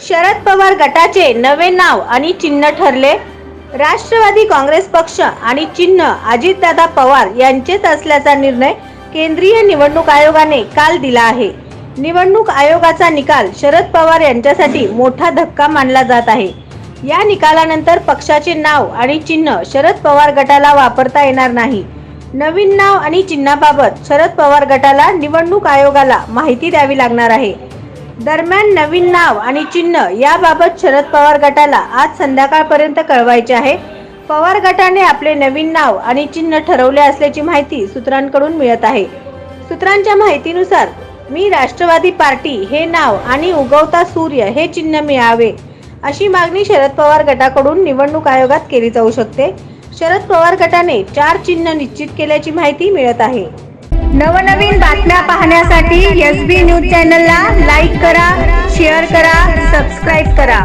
शरद पवार गटाचे नवे नाव आणि चिन्ह ठरले। राष्ट्रवादी काँग्रेस पक्ष आणि चिन्ह अजितदादा पवार यांचेच असल्याचा निर्णय केंद्रीय निवडणूक आयोगाने काल दिला आहे। निवडणूक आयोगाचा निकाल शरद पवार यांच्यासाठी मोठा धक्का मानला जात आहे। या निकालानंतर पक्षाचे नाव आणि चिन्ह शरद पवार गटाला वापरता येणार नाही। नवीन नाव आणि चिन्हाबाबत शरद पवार गटाला निवडणूक आयोगाला माहिती द्यावी लागणार आहे। दरम्यान नवीन नाव आणि चिन्ह याबाबत शरद पवार गटाला आज संध्याकाळपर्यंत कळवायचे आहे। पवार गटाने आपले नवीन नाव आणि चिन्ह ठरवले असल्याची माहिती सूत्रांकडून मिळत आहे। सूत्रांच्या माहितीनुसार मी राष्ट्रवादी पार्टी हे नाव आणि उगवता सूर्य हे चिन्ह मिळावे अशी मागणी शरद पवार गटाकडून निवडणूक आयोगात केली जाऊ शकते। शरद पवार गटाने 4 चिन्ह निश्चित केल्याची माहिती मिळत आहे। नवनवीन बातम्या पाहण्यासाठी SB न्यूज चॅनलला लाईक करा, शेअर करा, सबस्क्राईब करा।